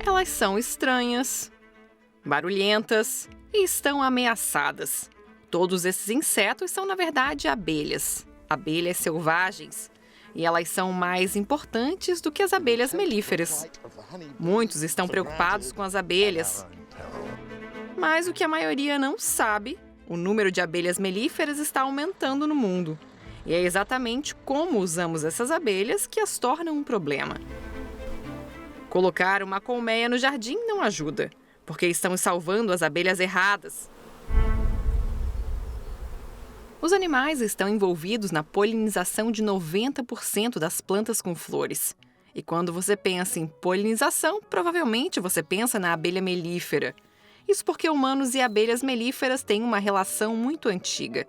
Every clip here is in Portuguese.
Elas são estranhas, barulhentas e estão ameaçadas. Todos esses insetos são, na verdade, abelhas selvagens, e elas são mais importantes do que as abelhas melíferas. Muitos estão preocupados com as abelhas, mas o que a maioria não sabe, o número de abelhas melíferas está aumentando no mundo. E é exatamente como usamos essas abelhas que as tornam um problema. Colocar uma colmeia no jardim não ajuda, porque estamos salvando as abelhas erradas. Os animais estão envolvidos na polinização de 90% das plantas com flores. E quando você pensa em polinização, provavelmente você pensa na abelha melífera. Isso porque humanos e abelhas melíferas têm uma relação muito antiga.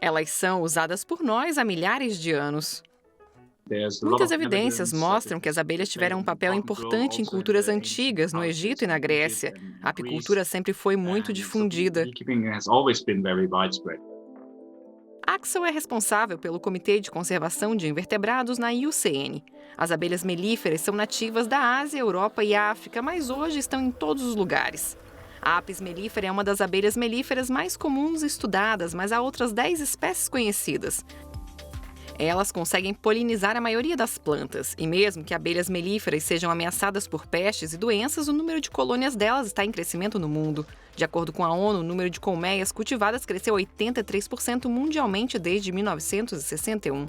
Elas são usadas por nós há milhares de anos. Muitas evidências mostram que as abelhas tiveram um papel importante em culturas antigas, no Egito e na Grécia. A apicultura sempre foi muito difundida. Axel é responsável pelo Comitê de Conservação de Invertebrados na IUCN. As abelhas melíferas são nativas da Ásia, Europa e África, mas hoje estão em todos os lugares. A Apis mellifera é uma das abelhas melíferas mais comuns estudadas, mas há outras 10 espécies conhecidas. Elas conseguem polinizar a maioria das plantas, e mesmo que abelhas melíferas sejam ameaçadas por pestes e doenças, o número de colônias delas está em crescimento no mundo. De acordo com a ONU, o número de colmeias cultivadas cresceu 83% mundialmente desde 1961.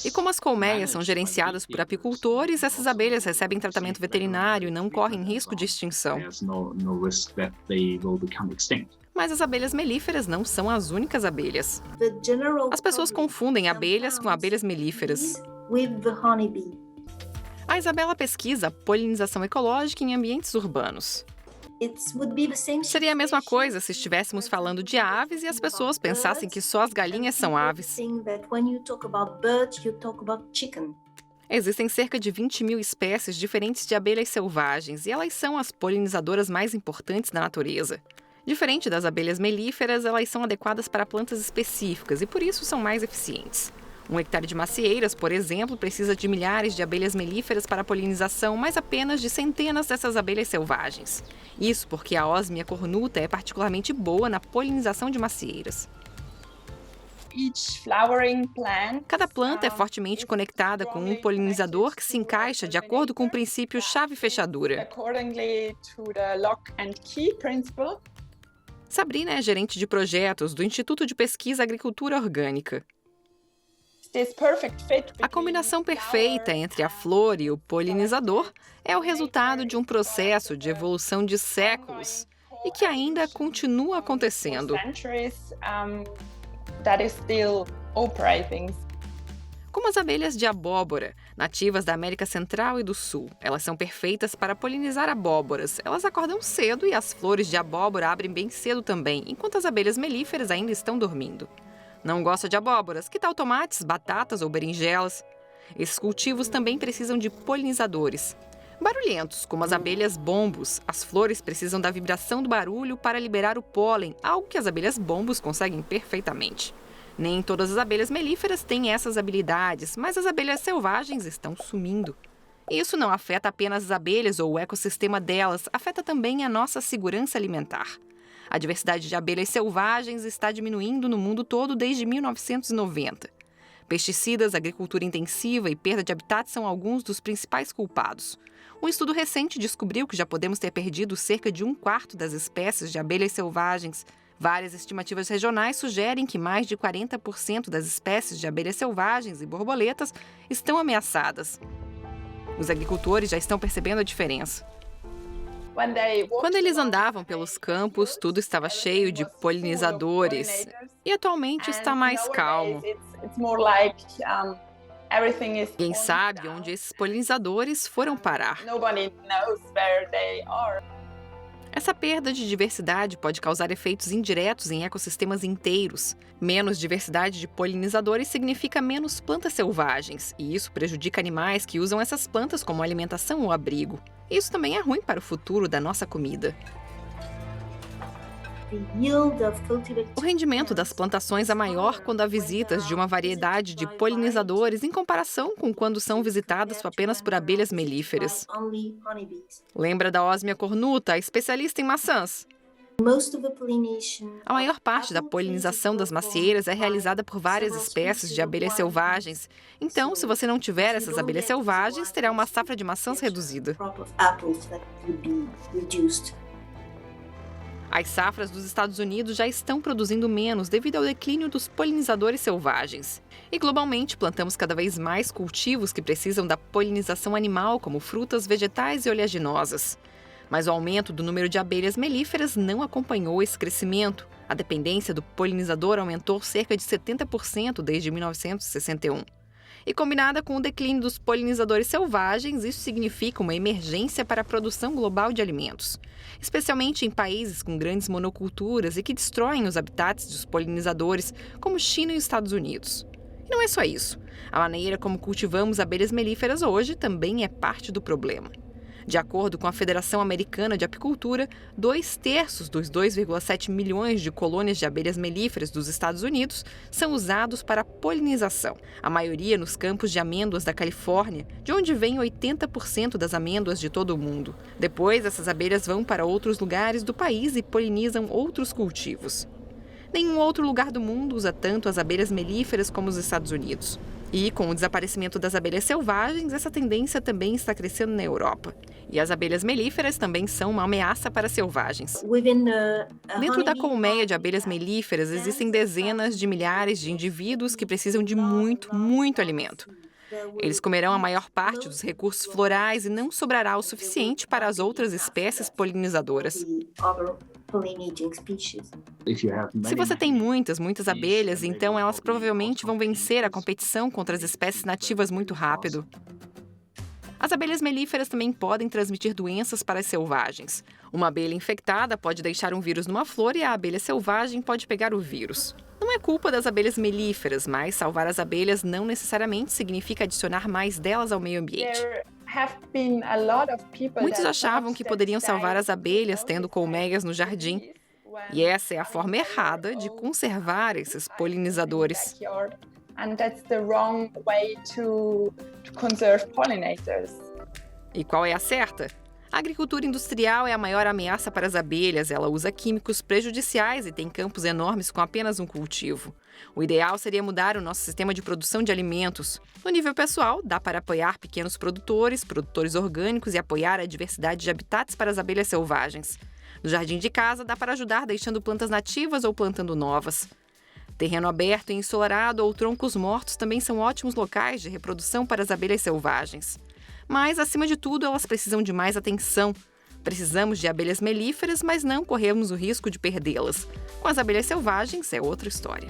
E como as colmeias são gerenciadas por apicultores, essas abelhas recebem tratamento veterinário e não correm risco de extinção. Mas as abelhas melíferas não são as únicas abelhas. As pessoas confundem abelhas com abelhas melíferas. A Isabela pesquisa polinização ecológica em ambientes urbanos. Seria a mesma coisa se estivéssemos falando de aves e as pessoas pensassem que só as galinhas são aves. Existem cerca de 20 mil espécies diferentes de abelhas selvagens e elas são as polinizadoras mais importantes da natureza. Diferente das abelhas melíferas, elas são adequadas para plantas específicas e por isso são mais eficientes. Um hectare de macieiras, por exemplo, precisa de milhares de abelhas melíferas para a polinização, mas apenas de centenas dessas abelhas selvagens. Isso porque a Osmia cornuta é particularmente boa na polinização de macieiras. Cada planta é fortemente conectada com um polinizador que se encaixa de acordo com o princípio chave-fechadura. Sabrina é gerente de projetos do Instituto de Pesquisa Agricultura Orgânica. A combinação perfeita entre a flor e o polinizador é o resultado de um processo de evolução de séculos e que ainda continua acontecendo. Como as abelhas de abóbora, nativas da América Central e do Sul. Elas são perfeitas para polinizar abóboras. Elas acordam cedo e as flores de abóbora abrem bem cedo também, enquanto as abelhas melíferas ainda estão dormindo. Não gosta de abóboras? Que tal tomates, batatas ou berinjelas? Esses cultivos também precisam de polinizadores. Barulhentos, como as abelhas bombos. As flores precisam da vibração do barulho para liberar o pólen, algo que as abelhas bombos conseguem perfeitamente. Nem todas as abelhas melíferas têm essas habilidades, mas as abelhas selvagens estão sumindo. Isso não afeta apenas as abelhas ou o ecossistema delas, afeta também a nossa segurança alimentar. A diversidade de abelhas selvagens está diminuindo no mundo todo desde 1990. Pesticidas, agricultura intensiva e perda de habitat são alguns dos principais culpados. Um estudo recente descobriu que já podemos ter perdido cerca de 1/4 das espécies de abelhas selvagens. Várias estimativas regionais sugerem que mais de 40% das espécies de abelhas selvagens e borboletas estão ameaçadas. Os agricultores já estão percebendo a diferença. Quando eles andavam pelos campos, tudo estava cheio de polinizadores. E atualmente está mais calmo. Ninguém sabe onde esses polinizadores foram parar. Essa perda de diversidade pode causar efeitos indiretos em ecossistemas inteiros. Menos diversidade de polinizadores significa menos plantas selvagens, e isso prejudica animais que usam essas plantas como alimentação ou abrigo. Isso também é ruim para o futuro da nossa comida. O rendimento das plantações é maior quando há visitas de uma variedade de polinizadores em comparação com quando são visitadas apenas por abelhas melíferas. Lembra da Osmia cornuta, a especialista em maçãs? A maior parte da polinização das macieiras é realizada por várias espécies de abelhas selvagens. Então, se você não tiver essas abelhas selvagens, terá uma safra de maçãs reduzida. As safras dos Estados Unidos já estão produzindo menos devido ao declínio dos polinizadores selvagens. E globalmente, plantamos cada vez mais cultivos que precisam da polinização animal, como frutas, vegetais e oleaginosas. Mas o aumento do número de abelhas melíferas não acompanhou esse crescimento. A dependência do polinizador aumentou cerca de 70% desde 1961. E combinada com o declínio dos polinizadores selvagens, isso significa uma emergência para a produção global de alimentos, especialmente em países com grandes monoculturas e que destroem os habitats dos polinizadores, como China e os Estados Unidos. E não é só isso. A maneira como cultivamos abelhas melíferas hoje também é parte do problema. De acordo com a Federação Americana de Apicultura, 2/3 dos 2,7 milhões de colônias de abelhas melíferas dos Estados Unidos são usados para polinização, a maioria nos campos de amêndoas da Califórnia, de onde vem 80% das amêndoas de todo o mundo. Depois, essas abelhas vão para outros lugares do país e polinizam outros cultivos. Nenhum outro lugar do mundo usa tanto as abelhas melíferas como os Estados Unidos. E, com o desaparecimento das abelhas selvagens, essa tendência também está crescendo na Europa. E as abelhas melíferas também são uma ameaça para selvagens. Dentro da colmeia de abelhas melíferas existem dezenas de milhares de indivíduos que precisam de muito alimento. Eles comerão a maior parte dos recursos florais e não sobrará o suficiente para as outras espécies polinizadoras. Se você tem muitas abelhas, então elas provavelmente vão vencer a competição contra as espécies nativas muito rápido. As abelhas melíferas também podem transmitir doenças para as selvagens. Uma abelha infectada pode deixar um vírus numa flor e a abelha selvagem pode pegar o vírus. Não é culpa das abelhas melíferas, mas salvar as abelhas não necessariamente significa adicionar mais delas ao meio ambiente. Muitos achavam que poderiam salvar as abelhas tendo colmeias no jardim. E essa é a forma errada de conservar esses polinizadores. E qual é a certa? A agricultura industrial é a maior ameaça para as abelhas. Ela usa químicos prejudiciais e tem campos enormes com apenas um cultivo. O ideal seria mudar o nosso sistema de produção de alimentos. No nível pessoal, dá para apoiar pequenos produtores orgânicos e apoiar a diversidade de habitats para as abelhas selvagens. No jardim de casa, dá para ajudar deixando plantas nativas ou plantando novas. Terreno aberto e ensolarado ou troncos mortos também são ótimos locais de reprodução para as abelhas selvagens. Mas, acima de tudo, elas precisam de mais atenção. Precisamos de abelhas melíferas, mas não corremos o risco de perdê-las. Com as abelhas selvagens é outra história.